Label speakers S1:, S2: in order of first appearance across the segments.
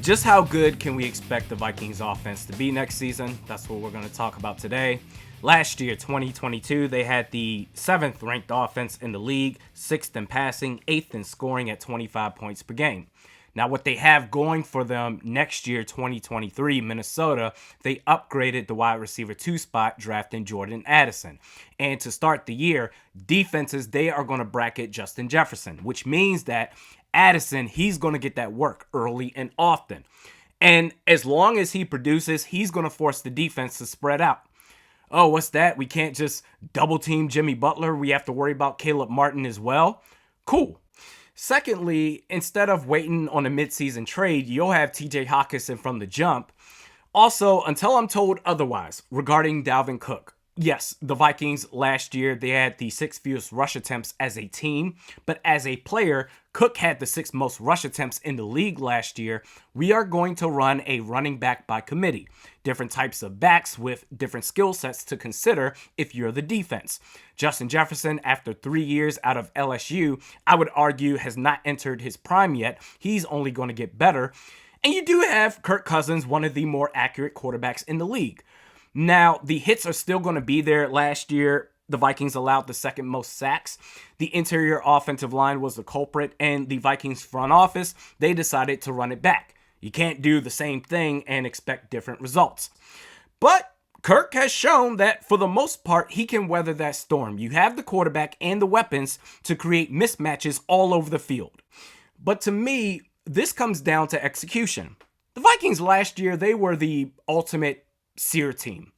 S1: Just how good can we expect the Vikings offense to be next season? That's what we're going to talk about today. Last year, 2022, they had the 7th ranked offense in the league, 6th in passing, 8th in scoring at 25 points per game. Now, what they have going for them next year, 2023, Minnesota, they upgraded the wide receiver 2 spot, drafting Jordan Addison. And to start the year, defenses, they are going to bracket Justin Jefferson, which means that Addison, he's going to get that work early and often. And as long as he produces, he's going to force the defense to spread out. Oh, what's that? We can't just double team Jimmy Butler. We have to worry about Caleb Martin as well. Cool. Secondly, instead of waiting on a midseason trade, you'll have TJ Hawkinson from the jump. Also, until I'm told otherwise, regarding Dalvin Cook. Yes, the Vikings last year, they had the 6th fewest rush attempts as a team, but as a player, Cook had the 6th most rush attempts in the league last year. We are going to run a running back by committee. Different types of backs with different skill sets to consider if you're the defense. Justin Jefferson, after 3 years out of LSU, I would argue has not entered his prime yet. He's only going to get better. And you do have Kirk Cousins, one of the more accurate quarterbacks in the league. Now, the hits are still going to be there. Last year, the Vikings allowed the 2nd most sacks. The interior offensive line was the culprit, and the Vikings front office, they decided to run it back. You can't do the same thing and expect different results. But Kirk has shown that for the most part, he can weather that storm. You have the quarterback and the weapons to create mismatches all over the field. But to me, this comes down to execution. The Vikings last year, they were the ultimate sear team.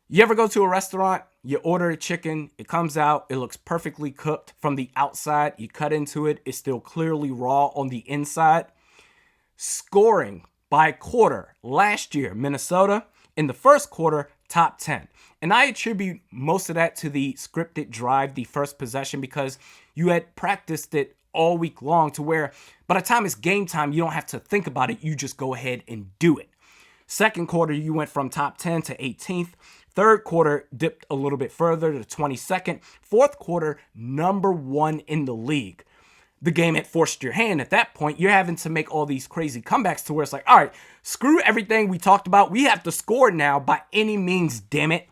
S1: You ever go to a restaurant, you order a chicken, it comes out, it looks perfectly cooked from the outside, you cut into it, it's still clearly raw on the inside. Scoring by quarter last year, Minnesota, in the first quarter, top 10. And I attribute most of that to the scripted drive, the first possession, because you had practiced it all week long to where by the time it's game time, you don't have to think about it, you just go ahead and do it. Second quarter, you went from top 10 to 18th. Third quarter, dipped a little bit further to 22nd. Fourth quarter, number 1 in the league. The game had forced your hand. At that point, you're having to make all these crazy comebacks to where it's like, all right, screw everything we talked about. We have to score now by any means, damn it.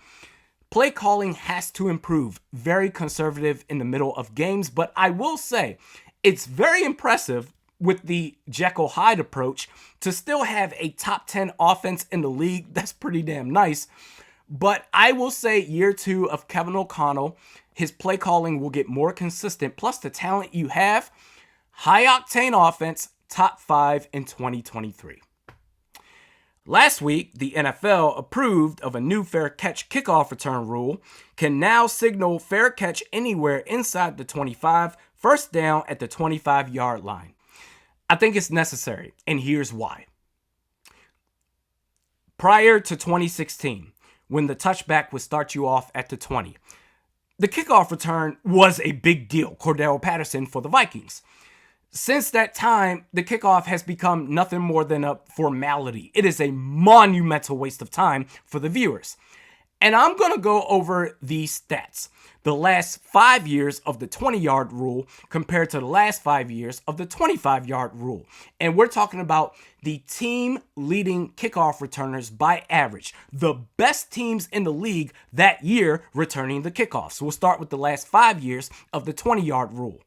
S1: Play calling has to improve. Very conservative in the middle of games, but I will say it's very impressive with the Jekyll Hyde approach to still have a top 10 offense in the league. That's pretty damn nice. But I will say year 2 of Kevin O'Connell, his play calling will get more consistent. Plus the talent you have, high octane offense, top 5 in 2023. Last week, the NFL approved of a new fair catch kickoff return rule, can now signal fair catch anywhere inside the 25, first down at the 25-yard line. I think it's necessary, and here's why. Prior to 2016, when the touchback would start you off at the 20, the kickoff return was a big deal, Cordell Patterson for the Vikings. Since that time, the kickoff has become nothing more than a formality. It is a monumental waste of time for the viewers. And I'm going to go over these stats. The last 5 years of the 20-yard rule compared to the last 5 years of the 25-yard rule. And we're talking about the team leading kickoff returners by average. The best teams in the league that year returning the kickoff. So we'll start with the last 5 years of the 20-yard rule.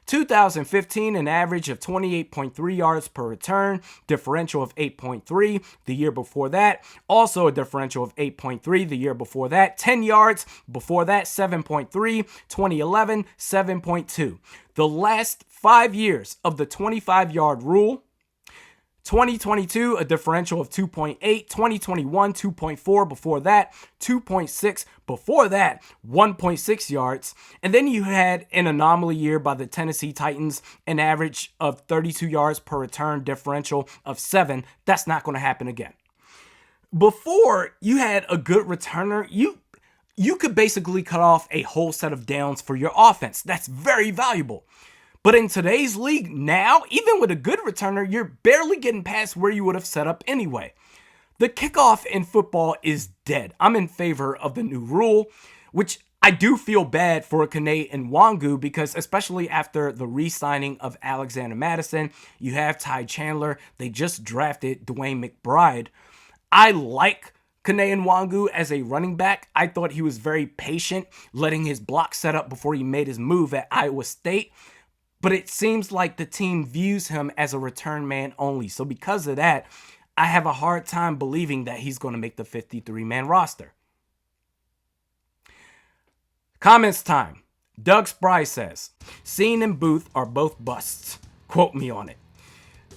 S1: 2015, an average of 28.3 yards per return, differential of 8.3 the year before that. Also a differential of 8.3 the year before that. 10 yards before that, 7.3. 2011, 7.2. The last 5 years of the 25-yard rule. 2022, a differential of 2.8. 2021, 2.4 before that. 2.6 before that. 1.6 yards. And then you had an anomaly year by the Tennessee Titans, an average of 32 yards per return, differential of 7. That's not going to happen again. Before you had a good returner, you could basically cut off a whole set of downs for your offense. That's very valuable. But in today's league now, even with a good returner, you're barely getting past where you would have set up anyway. The kickoff in football is dead. I'm in favor of the new rule, which I do feel bad for Kane Nwangu because especially after the re-signing of Alexander Mattison, you have Ty Chandler. They just drafted Dwayne McBride. I like Kane Nwangu as a running back. I thought he was very patient, letting his block set up before he made his move at Iowa State. But it seems like the team views him as a return man only. So because of that, I have a hard time believing that he's going to make the 53-man roster. Comments time. Doug Spry says, Scene and Booth are both busts. Quote me on it.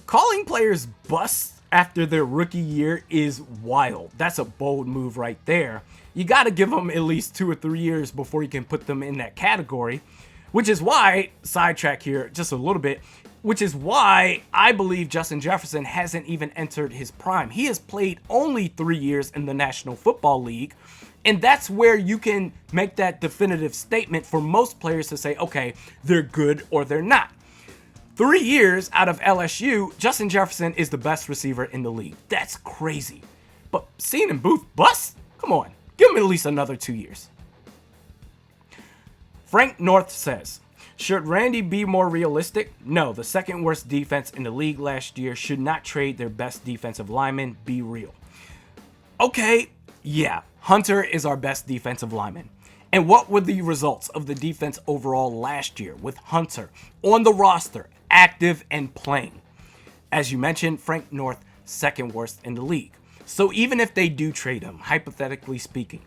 S1: Calling players busts after their rookie year is wild. That's a bold move right there. You got to give them at least 2 or 3 years before you can put them in that category, which is why, sidetrack here just a little bit, which is why I believe Justin Jefferson hasn't even entered his prime. He has played only 3 years in the National Football League. And that's where you can make that definitive statement for most players to say, okay, they're good or they're not. 3 years out of LSU, Justin Jefferson is the best receiver in the league. That's crazy. But Scene and Booth bust? Come on, give him at least another 2 years. Frank North says, should Randy be more realistic? No, the second worst defense in the league last year should not trade their best defensive lineman. Be real. Okay, yeah. Hunter is our best defensive lineman. And what were the results of the defense overall last year with Hunter on the roster, active and playing? As you mentioned, Frank North, second worst in the league. So even if they do trade him, hypothetically speaking,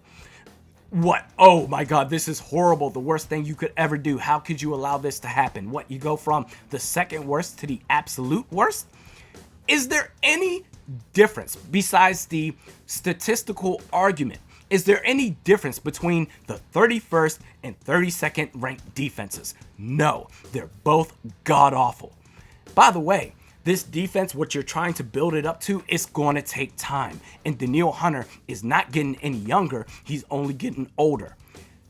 S1: what? Oh my God, this is horrible. The worst thing you could ever do. How could you allow this to happen? What, you go from the second worst to the absolute worst? Is there any difference besides the statistical argument? Is there any difference between the 31st and 32nd ranked defenses? No, they're both god-awful. By the way, this defense, what you're trying to build it up to, is going to take time. And Danielle Hunter is not getting any younger. He's only getting older.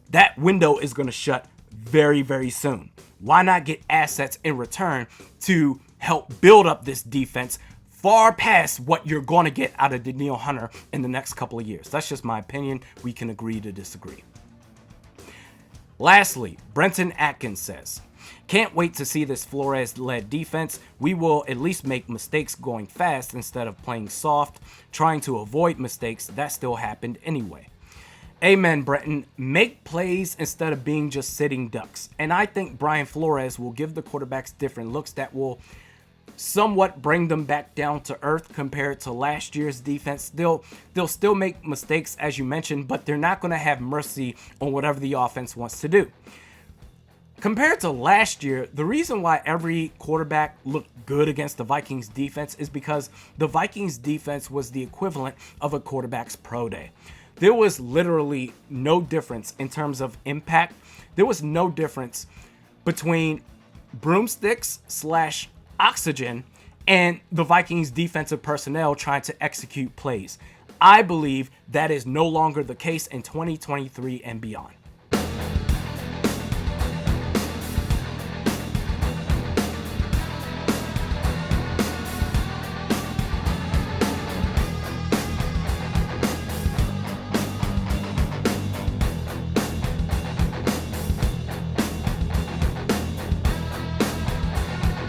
S1: That window is going to shut very, very soon. Why not get assets in return to help build up this defense far past what you're going to get out of Danielle Hunter in the next couple of years? That's just my opinion. We can agree to disagree. Lastly, Brenton Atkins says, can't wait to see this Flores-led defense. We will at least make mistakes going fast instead of playing soft, trying to avoid mistakes that still happened anyway. Amen, Brenton. Make plays instead of being just sitting ducks. And I think Brian Flores will give the quarterbacks different looks that will somewhat bring them back down to earth compared to last year's defense. They'll still make mistakes, as you mentioned, but they're not going to have mercy on whatever the offense wants to do. Compared to last year, the reason why every quarterback looked good against the Vikings defense is because the Vikings defense was the equivalent of a quarterback's pro day. There was literally no difference in terms of impact. There was no difference between broomsticks / oxygen and the Vikings defensive personnel trying to execute plays. I believe that is no longer the case in 2023 and beyond.